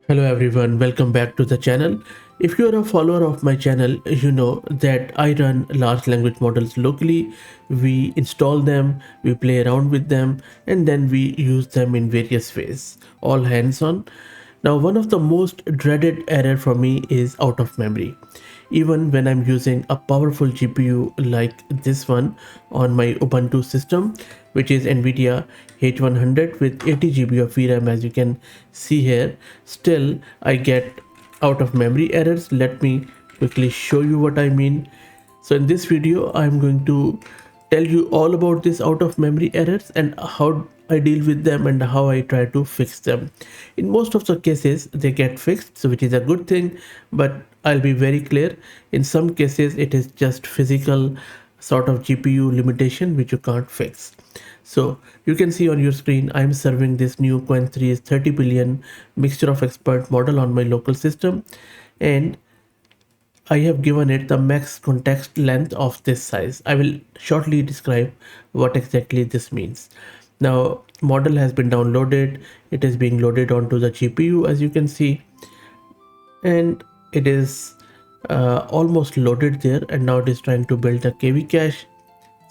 Hello everyone, welcome back to the channel. If you are a follower of my channel, you know that I run large language models locally. We install them, we play around with them, and then we use them in various ways, all hands on. Now, one of the most dreaded error for me is out of memory. Even when I'm using a powerful GPU like this one on my Ubuntu system, which is NVIDIA H100 with 80 GB of VRAM, as you can see here, still I get out of memory errors. Let me quickly show you what I mean. So in this video, I'm going to tell you all about this out of memory errors and how I deal with them and how I try to fix them. In most of the cases, they get fixed, so which is a good thing, but I'll be very clear. In some cases, it is just physical sort of GPU limitation which you can't fix. So you can see on your screen, I'm serving this new Qwen 3's 30 billion mixture of expert model on my local system, and I have given it the max context length of this size. I will shortly describe what exactly this means. Now, model has been downloaded. It is being loaded onto the GPU, as you can see, and it is almost loaded there. And now it is trying to build the KV cache.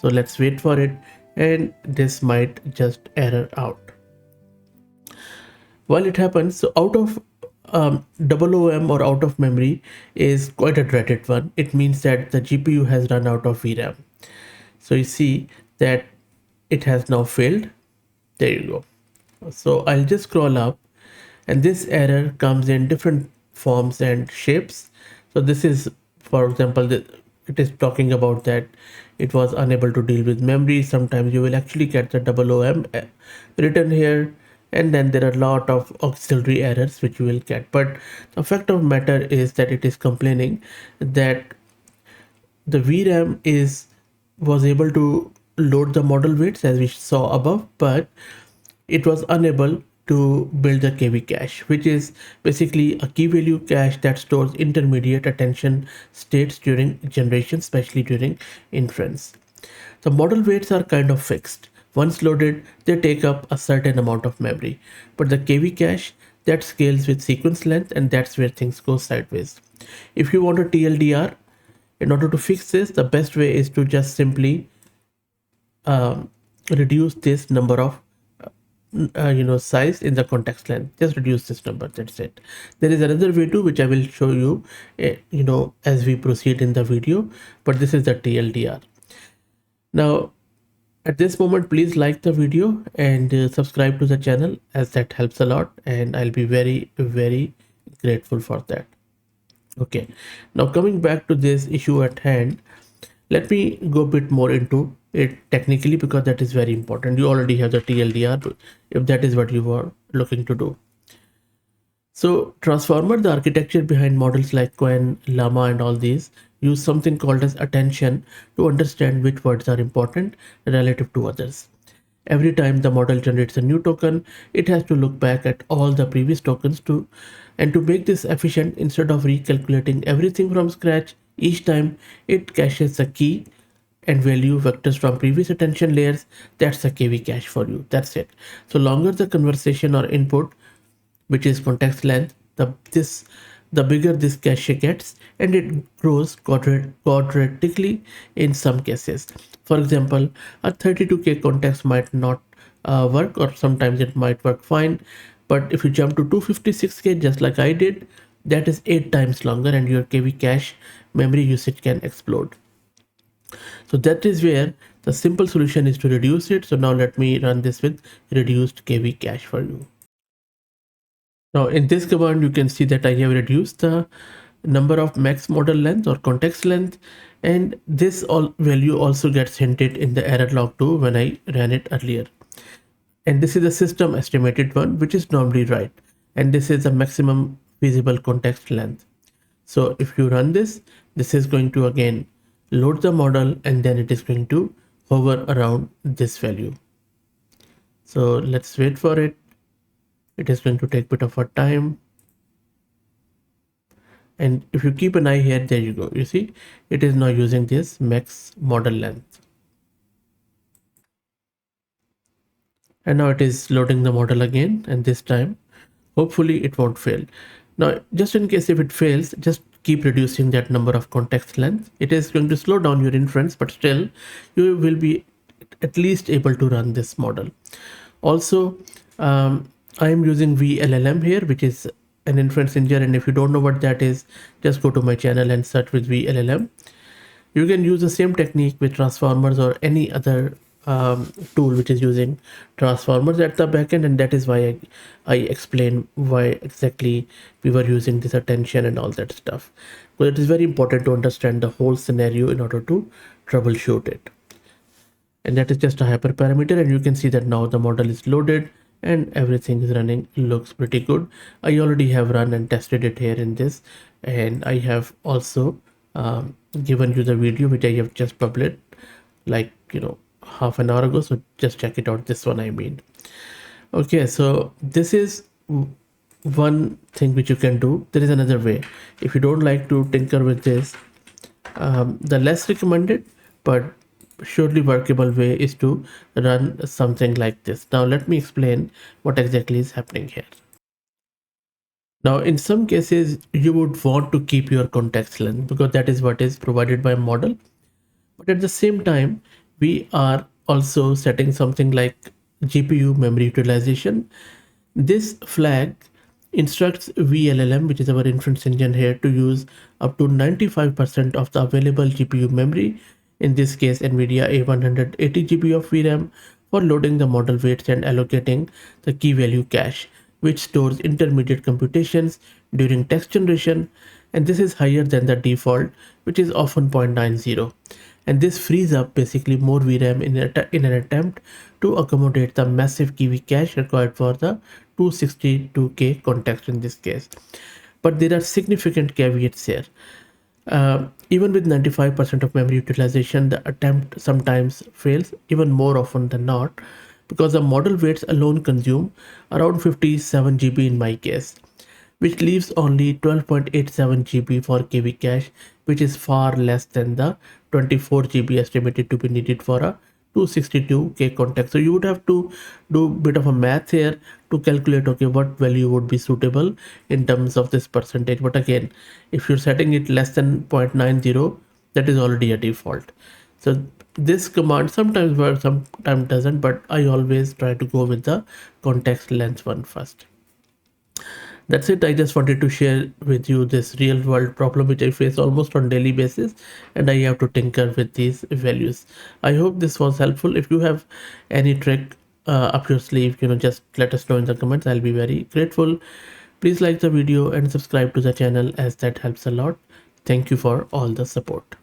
So let's wait for it, and this might just error out. While it happens, so out of OOM or out of memory is quite a dreaded one. It means that the GPU has run out of VRAM. So you see that it has now failed. There you go. So I'll just scroll up, and this error comes in different forms and shapes. So this is, for example, it is talking about that it was unable to deal with memory. Sometimes you will actually get the OOM written here, and then there are a lot of auxiliary errors which you will get. But the fact of matter is that it is complaining that the VRAM was able to load the model weights as we saw above, but it was unable to build the KV cache, which is basically a key value cache that stores intermediate attention states during generation, especially during inference. The model weights are kind of fixed. Once loaded, they take up a certain amount of memory, but the KV cache that scales with sequence length, and that's where things go sideways. If you want a TLDR, in order to fix this, the best way is to just simply reduce this number of size in the context length. Just reduce this number, that's it. There is another way too, which I will show you as we proceed in the video, but this is the TLDR. Now at this moment, please like the video and subscribe to the channel, as that helps a lot, and I'll be very grateful for that. Okay, now coming back to this issue at hand, let me go a bit more into it technically, because that is very important. You already have the TLDR if that is what you are looking to do. So Transformer, the architecture behind models like Qwen, Llama and all these, use something called as attention to understand which words are important relative to others. Every time the model generates a new token, it has to look back at all the previous tokens to make this efficient, instead of recalculating everything from scratch each time, it caches the key and value vectors from previous attention layers. That's a KV cache for you. That's it. So longer the conversation or input, which is context length, the bigger this cache gets, and it grows quadratically in some cases. For example, a 32K context might not work, or sometimes it might work fine, but if you jump to 256K just like I did, that is 8 times longer, and your KV cache memory usage can explode. So that is where the simple solution is to reduce it. So now let me run this with reduced KV cache for you. Now in this command, you can see that I have reduced the number of max model length or context length, and this all value also gets hinted in the error log too when I ran it earlier. And this is the system estimated one, which is normally right. And this is the maximum feasible context length. So if you run this, this is going to again load the model, and then it is going to hover around this value. So let's wait for it. It is going to take a bit of a time. And if you keep an eye here, there you go. You see, it is now using this max model length. And now it is loading the model again, and this time Hopefully it won't fail. Now, just in case if it fails, just keep reducing that number of context length. It is going to slow down your inference, but still you will be at least able to run this model. Also, I am using VLLM here, which is an inference engine. And if you don't know what that is, just go to my channel and search with VLLM. You can use the same technique with transformers or any other tool which is using transformers at the backend, and that is why I explain why exactly we were using this attention and all that stuff. So it is very important to understand the whole scenario in order to troubleshoot it. And that is just a hyperparameter, and you can see that now the model is loaded and everything is running. Looks pretty good. I already have run and tested it here in this, and I have also given you the video which I have just published like half an hour ago, so just check it out. This one I mean. Okay, so this is one thing which you can do. There is another way. If you don't like to tinker with this, the less recommended but surely workable way is to run something like this. Now let me explain what exactly is happening here. Now in some cases you would want to keep your context length because that is what is provided by model, but at the same time we are also setting something like GPU memory utilization. This flag instructs VLLM, which is our inference engine here, to use up to 95% of the available GPU memory, in this case NVIDIA A180 GB of VRAM, for loading the model weights and allocating the key value cache, which stores intermediate computations during text generation, and this is higher than the default, which is often 0.90. And this frees up basically more VRAM in an attempt to accommodate the massive key cache required for the 262K context in this case. But there are significant caveats here. Even with 95% of memory utilization, the attempt sometimes fails, even more often than not, because the model weights alone consume around 57 GB in my case, which leaves only 12.87 GB for KV cache, which is far less than the 24 GB estimated to be needed for a 262K context. So you would have to do a bit of a math here to calculate, okay, what value would be suitable in terms of this percentage. But again, if you're setting it less than 0.90, that is already a default. So this command sometimes works, sometimes doesn't, but I always try to go with the context length one first. That's it. I just wanted to share with you this real world problem which I face almost on daily basis, and I have to tinker with these values. I hope this was helpful. If you have any trick up your sleeve, just let us know in the comments. I'll be very grateful. Please like the video and subscribe to the channel, as that helps a lot. Thank you for all the support.